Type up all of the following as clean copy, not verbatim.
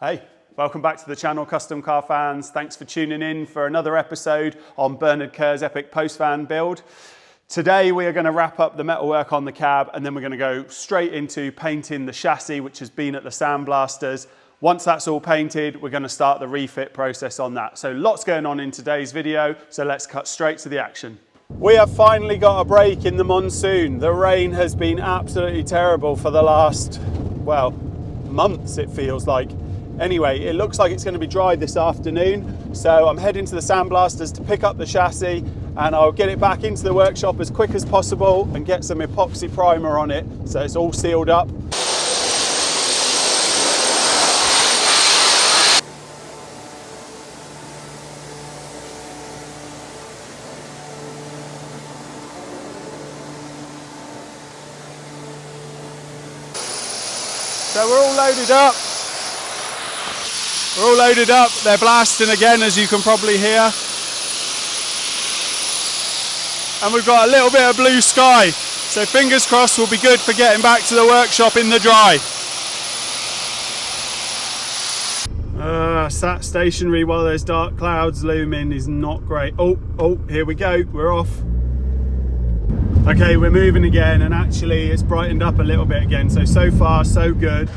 Hey, welcome back to the channel, Custom Car Fans. Thanks for tuning in for another episode on Bernard Kerr's epic post-van build. Today we are going to wrap up the metalwork on the cab and then we're going to go straight into painting the chassis, which has been at the sandblasters. Once that's all painted, we're going to start the refit process on that. So lots going on in today's video, so let's cut straight to the action. We have finally got a break in the monsoon. The rain has been absolutely terrible for the last, well, months it feels like. Anyway, it looks like it's going to be dry this afternoon, so I'm heading to the sandblasters to pick up the chassis and I'll get it back into the workshop as quick as possible and get some epoxy primer on it so it's all sealed up. So we're all loaded up. We're all loaded up, they're blasting again, as you can probably hear. And we've got a little bit of blue sky, so fingers crossed we'll be good for getting back to the workshop in the dry. Sat stationary while there's dark clouds looming is not great. Oh, here we go, we're off. Okay, we're moving again, and actually it's brightened up a little bit again, so far so good.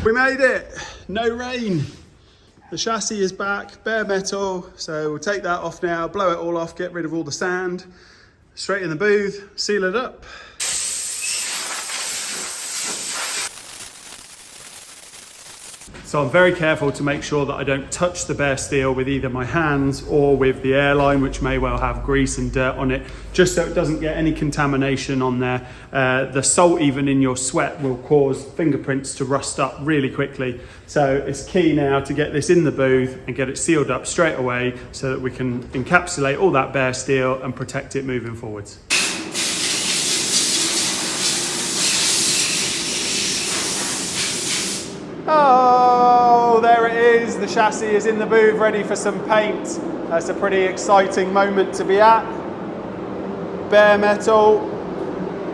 We made it, no rain. The chassis is back, bare metal, so we'll take that off now, blow it all off, get rid of all the sand, straight in the booth, seal it up. So I'm very careful to make sure that I don't touch the bare steel with either my hands or with the airline, which may well have grease and dirt on it, just so it doesn't get any contamination on there. The salt even in your sweat will cause fingerprints to rust up really quickly. So it's key now to get this in the booth and get it sealed up straight away so that we can encapsulate all that bare steel and protect it moving forwards. Oh, there it is. The chassis is in the booth, ready for some paint. That's a pretty exciting moment to be at. Bare metal,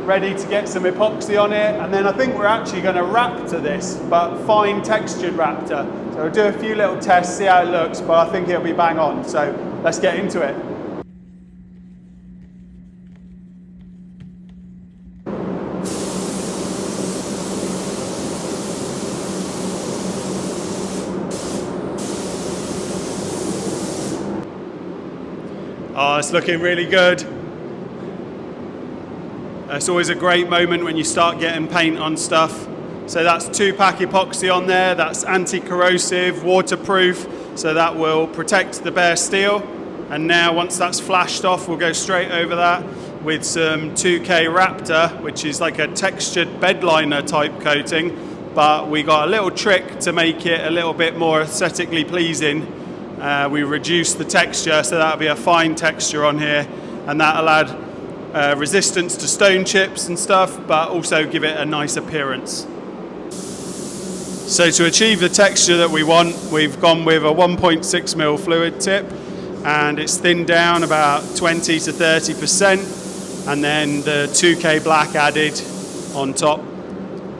ready to get some epoxy on it. And then I think we're actually going to Raptor this, but fine textured Raptor. So we'll do a few little tests, see how it looks, but I think it'll be bang on. So let's get into it. Oh, it's looking really good. It's always a great moment when you start getting paint on stuff. So that's 2-pack epoxy on there. That's anti-corrosive, waterproof, so that will protect the bare steel. And now once that's flashed off, we'll go straight over that with some 2K Raptor, which is like a textured bedliner type coating. But we got a little trick to make it a little bit more aesthetically pleasing. We reduced the texture, so that'll be a fine texture on here, and that'll add resistance to stone chips and stuff, but also give it a nice appearance. So to achieve the texture that we want, we've gone with a 1.6mm fluid tip, and it's thinned down about 20 to 30%, and then the 2K black added on top.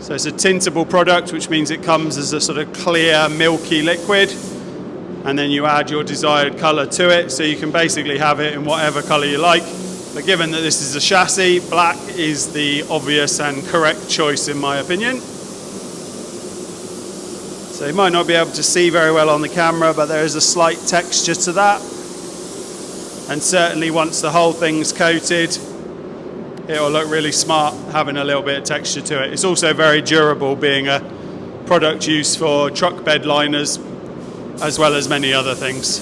So it's a tintable product, which means it comes as a sort of clear, milky liquid. And then you add your desired colour to it, so you can basically have it in whatever colour you like. But given that this is a chassis, black is the obvious and correct choice in my opinion. So you might not be able to see very well on the camera, but there is a slight texture to that. And certainly once the whole thing's coated, it will look really smart having a little bit of texture to it. It's also very durable, being a product used for truck bed liners, as well as many other things.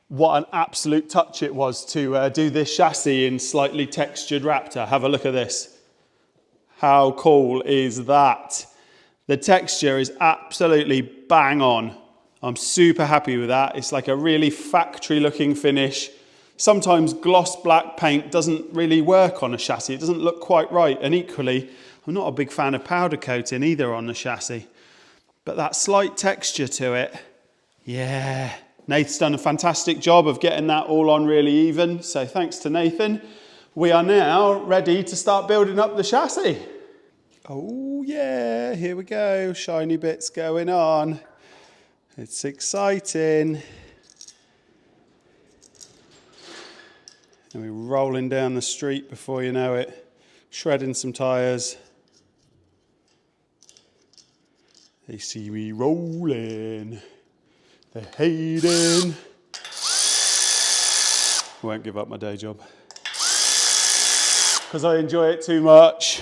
What an absolute touch it was to do this chassis in slightly textured Raptor. Have a look at this. How cool is that? The texture is absolutely bang on. I'm super happy with that. It's like a really factory looking finish. Sometimes gloss black paint doesn't really work on a chassis. It doesn't look quite right. And equally, I'm not a big fan of powder coating either on the chassis. But that slight texture to it, yeah. Nathan's done a fantastic job of getting that all on really even. So thanks to Nathan. We are now ready to start building up the chassis. Oh yeah, here we go. Shiny bits going on. It's exciting. And we're rolling down the street before you know it. Shredding some tyres. They see me rolling. They're hating. I won't give up my day job. Because I enjoy it too much.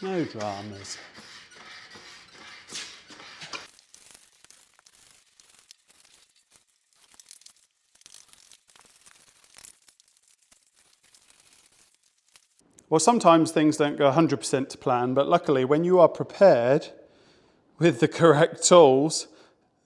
No dramas. Well, sometimes things don't go 100% to plan, but luckily when you are prepared with the correct tools,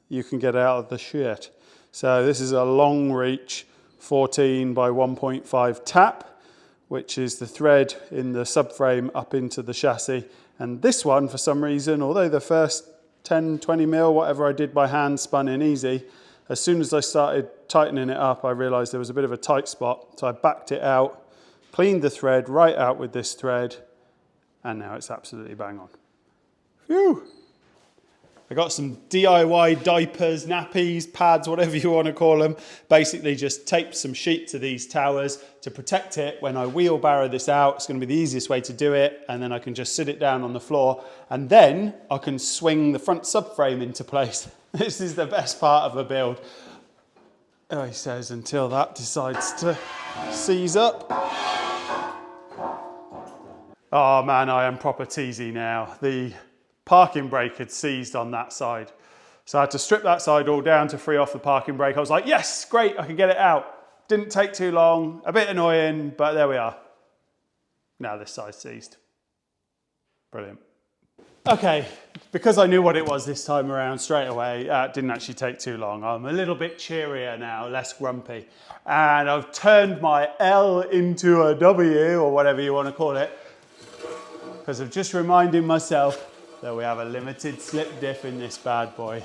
you can get out of the shit. So this is a long reach 14 by 1.5 tap, which is the thread in the subframe up into the chassis. And this one, for some reason, although the first 10, 20 mil, whatever I did by hand, spun in easy, as soon as I started tightening it up, I realized there was a bit of a tight spot. So I backed it out, cleaned the thread right out with this thread, and now it's absolutely bang on. Phew! I got some DIY diapers, nappies, pads, whatever you want to call them. Basically just taped some sheet to these towers to protect it. When I wheelbarrow this out, it's going to be the easiest way to do it, and then I can just sit it down on the floor, and then I can swing the front subframe into place. This is the best part of a build. Oh, he says, until that decides to seize up. Oh man, I am proper teasy now. The parking brake had seized on that side. So I had to strip that side all down to free off the parking brake. I was like, yes, great, I can get it out. Didn't take too long, a bit annoying, but there we are. Now this side's seized. Brilliant. Okay, because I knew what it was this time around straight away, it didn't actually take too long. I'm a little bit cheerier now, less grumpy. And I've turned my L into a W, or whatever you want to call it, because I'm just reminding myself that we have a limited slip diff in this bad boy.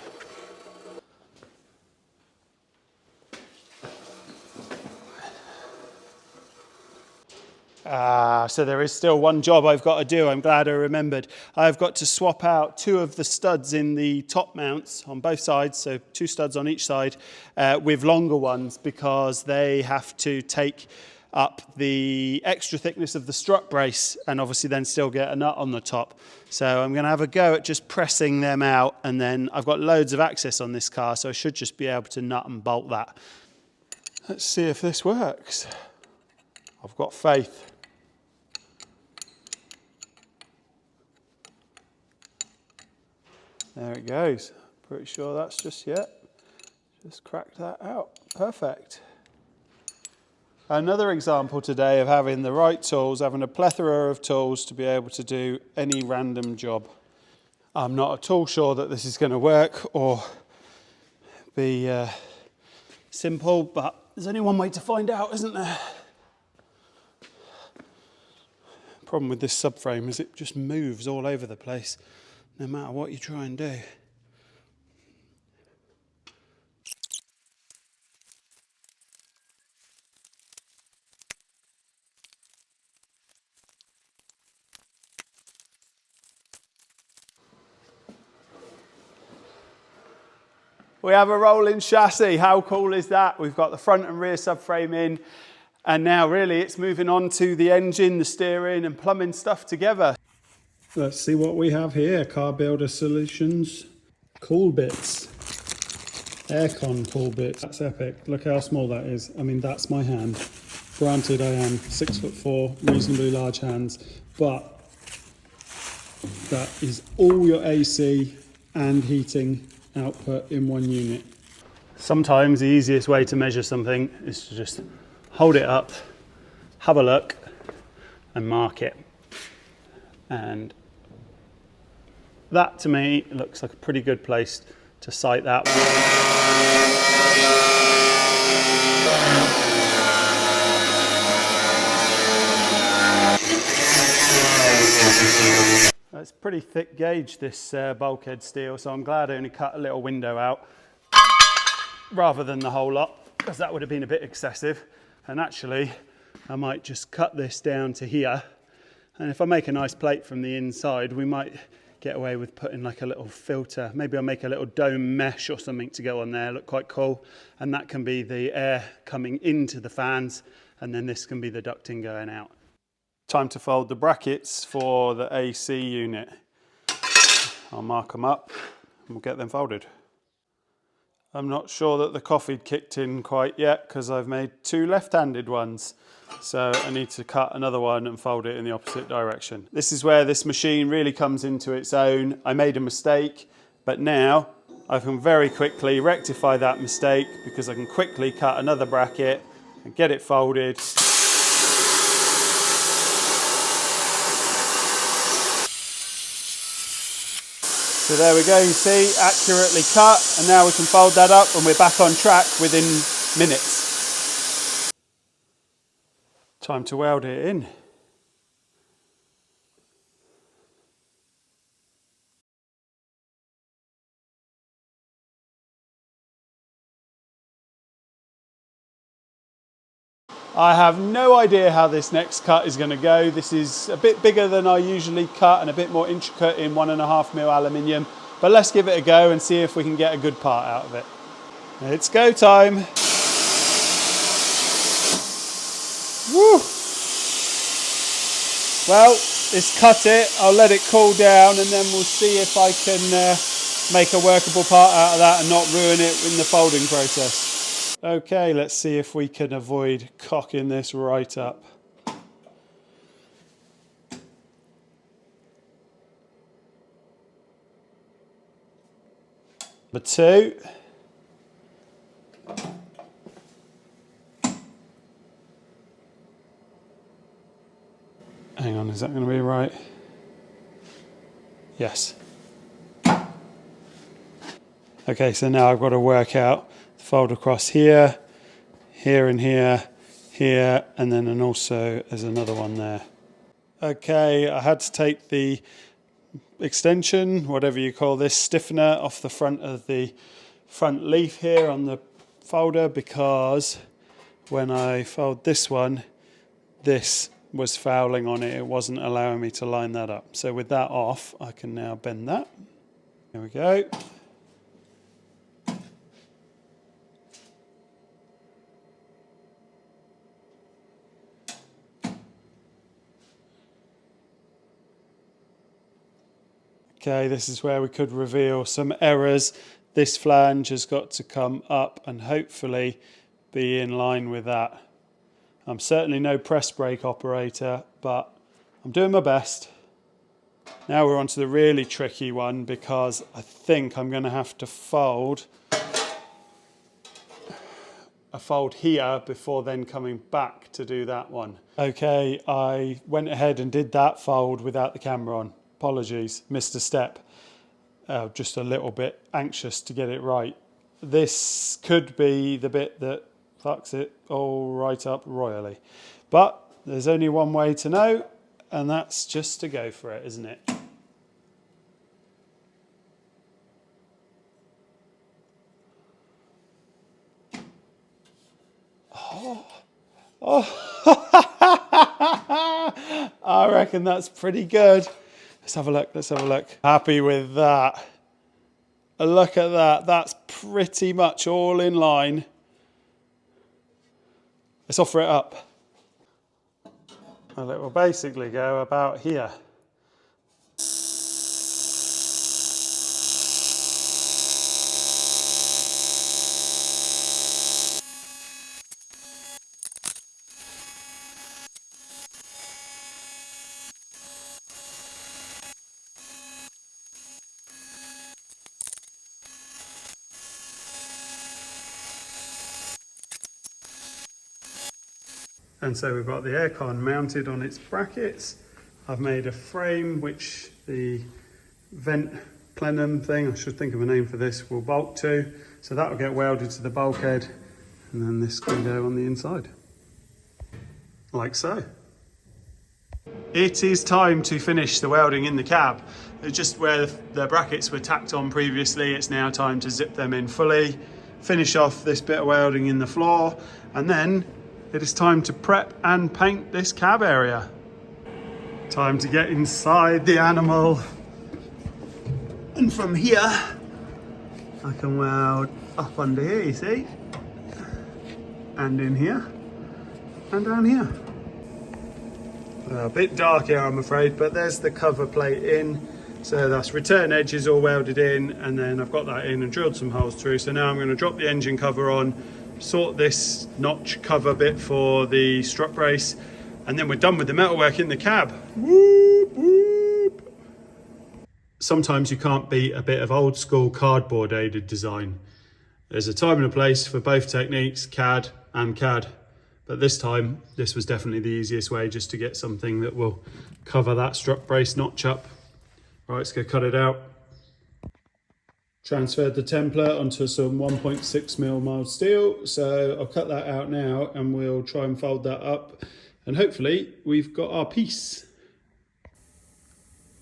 So there is still one job I've got to do. I'm glad I remembered. I've got to swap out 2 of the studs in the top mounts on both sides, so 2 studs on each side, with longer ones, because they have to take up the extra thickness of the strut brace and obviously then still get a nut on the top. So I'm going to have a go at just pressing them out, and then I've got loads of access on this car, so I should just be able to nut and bolt that. Let's see if this works. I've got faith. There it goes. Pretty sure that's just cracked that out. Perfect. Another example today of having the right tools, having a plethora of tools to be able to do any random job. I'm not at all sure that this is going to work or be simple, but there's only one way to find out, isn't there? Problem with this subframe is it just moves all over the place, no matter what you try and do. We have a rolling chassis. How cool is that? We've got the front and rear subframe in, and now really it's moving on to the engine, the steering and plumbing stuff together. Let's see what we have here. Car Builder Solutions. Cool bits. Aircon cool bits. That's epic. Look how small that is. I mean, that's my hand. Granted, I am 6'4", reasonably large hands, but that is all your AC and heating output in one unit. Sometimes the easiest way to measure something is to just hold it up, have a look, and mark it. And that to me looks like a pretty good place to site that. It's pretty thick gauge, this bulkhead steel, so I'm glad I only cut a little window out rather than the whole lot, because that would have been a bit excessive. And actually I might just cut this down to here, and if I make a nice plate from the inside, we might get away with putting like a little filter. Maybe I'll make a little dome mesh or something to go on there, look quite cool, and that can be the air coming into the fans, and then this can be the ducting going out. Time to fold the brackets for the AC unit. I'll mark them up and we'll get them folded. I'm not sure that the coffee kicked in quite yet because I've made 2 left-handed ones. So I need to cut another one and fold it in the opposite direction. This is where this machine really comes into its own. I made a mistake, but now I can very quickly rectify that mistake because I can quickly cut another bracket and get it folded. So there we go, you see, accurately cut, and now we can fold that up and we're back on track within minutes. Time to weld it in. I have no idea how this next cut is going to go. This is a bit bigger than I usually cut and a bit more intricate in 1.5mm aluminium. But let's give it a go and see if we can get a good part out of it. It's go time. Woo! Well, it's cut it. I'll let it cool down and then we'll see if I can make a workable part out of that and not ruin it in the folding process. Okay, let's see if we can avoid cocking this right up. Number 2. Hang on, is that going to be right? Yes. Okay, so now I've got to work out the fold across here, here and here, here, and then also there's another one there. Okay, I had to take the extension, whatever you call this, stiffener off the front of the front leaf here on the folder because when I fold this one, this was fouling on it. It wasn't allowing me to line that up. So with that off, I can now bend that. Here we go. Okay, this is where we could reveal some errors. This flange has got to come up and hopefully be in line with that. I'm certainly no press brake operator, but I'm doing my best. Now we're on to the really tricky one because I think I'm going to have to fold a fold here before then coming back to do that one. Okay, I went ahead and did that fold without the camera on. Apologies, missed a step. Just a little bit anxious to get it right. This could be the bit that fucks it all right up royally. But there's only one way to know, and that's just to go for it, isn't it? I reckon that's pretty good. Let's have a look, let's have a look. Happy with that. Look at that, that's pretty much all in line. Let's offer it up. Well, it will basically go about here. And so we've got the aircon mounted on its brackets. I've made a frame which the vent plenum thing, I should think of a name for this, will bolt to. So that will get welded to the bulkhead, and then this can go on the inside, like so. It is time to finish the welding in the cab. Just where the brackets were tacked on previously, it's now time to zip them in fully, finish off this bit of welding in the floor, and then it is time to prep and paint this cab area. Time to get inside the animal. And from here, I can weld up under here, you see? And in here, and down here. A bit dark here, I'm afraid, but there's the cover plate in. So that's return edges all welded in, and then I've got that in and drilled some holes through. So now I'm going to drop the engine cover on, sort this notch cover bit for the strut brace, and then we're done with the metalwork in the cab. Whoop, whoop. Sometimes you can't beat a bit of old school cardboard aided design. There's a time and a place for both techniques, CAD and CAD. But this time, this was definitely the easiest way, just to get something that will cover that strut brace notch up. Right, let's go cut it out. Transferred the template onto some 1.6mm mild steel. So I'll cut that out now and we'll try and fold that up. And hopefully we've got our piece.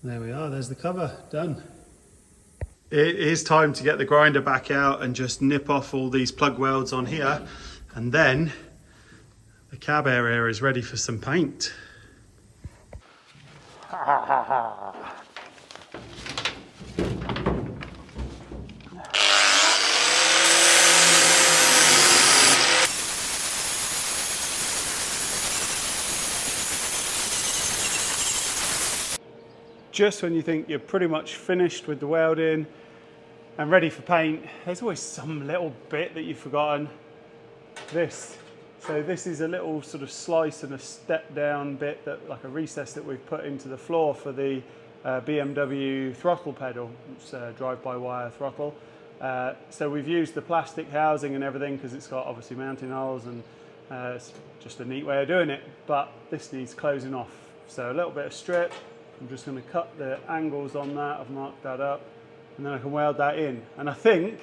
There we are, there's the cover, done. It is time to get the grinder back out and just nip off all these plug welds on here. And then the cab area is ready for some paint. Just when you think you're pretty much finished with the welding and ready for paint, there's always some little bit that you've forgotten. So this is a little sort of slice and a step down bit, that like a recess that we've put into the floor for the BMW throttle pedal. It's a drive-by-wire throttle. So we've used the plastic housing and everything because it's got obviously mounting holes, and it's just a neat way of doing it. But this needs closing off. So a little bit of strip. I'm just going to cut the angles on that. I've marked that up, and then I can weld that in. And I think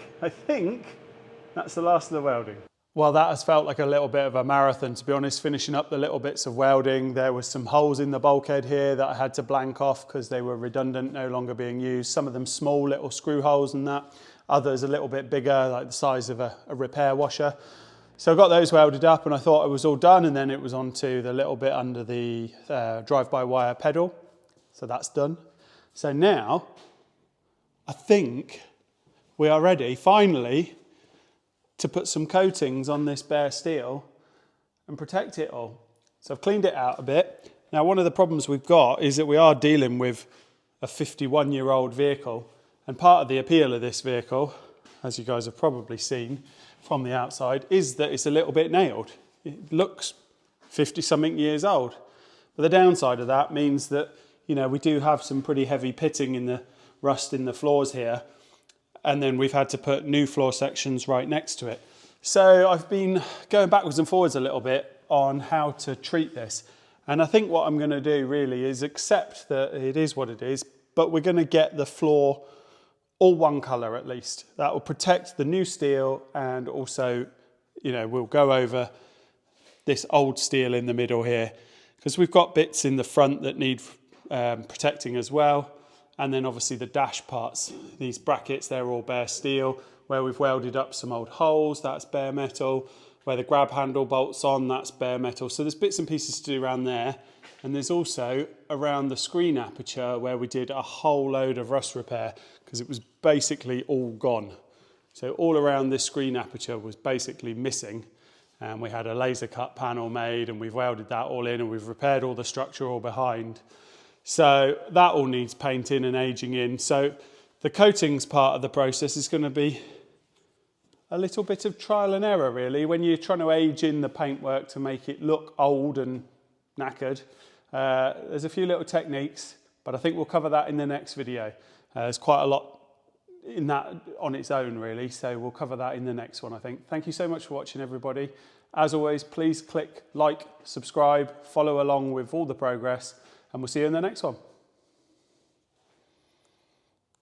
that's the last of the welding. Well, that has felt like a little bit of a marathon, to be honest, finishing up the little bits of welding. There were some holes in the bulkhead here that I had to blank off because they were redundant, no longer being used. Some of them small little screw holes and that. Others a little bit bigger, like the size of a repair washer. So I got those welded up and I thought it was all done, and then it was onto the little bit under the drive-by-wire pedal. So that's done. So now I think we are ready, finally, to put some coatings on this bare steel and protect it all. So I've cleaned it out a bit. Now, one of the problems we've got is that we are dealing with a 51-year-old vehicle, and part of the appeal of this vehicle, as you guys have probably seen from the outside, is that it's a little bit nailed. It looks 50-something years old. But the downside of that means that, you know, we do have some pretty heavy pitting in the rust in the floors here, and then we've had to put new floor sections right next to it. So I've been going backwards and forwards a little bit on how to treat this. And I think what I'm going to do really is accept that it is what it is, but we're going to get the floor all one colour at least. That will protect the new steel, and also, you know, we'll go over this old steel in the middle here, because we've got bits in the front that need protecting as well. And then obviously the dash parts, these brackets, they're all bare steel. Where we've welded up some old holes, that's bare metal. Where the grab handle bolts on, that's bare metal. So there's bits and pieces to do around there. And there's also around the screen aperture where we did a whole load of rust repair because it was basically all gone. So all around this screen aperture was basically missing. And we had a laser cut panel made, and we've welded that all in, and we've repaired all the structure all behind. So that all needs painting and aging in. So the coatings part of the process is going to be a little bit of trial and error, really, when you're trying to age in the paintwork to make it look old and knackered. There's a few little techniques, but I think we'll cover that in the next video. There's quite a lot in that on its own, really, so we'll cover that in the next one, I think. Thank you so much for watching, everybody. As always, please click like, subscribe, follow along with all the progress, and we'll see you in the next one.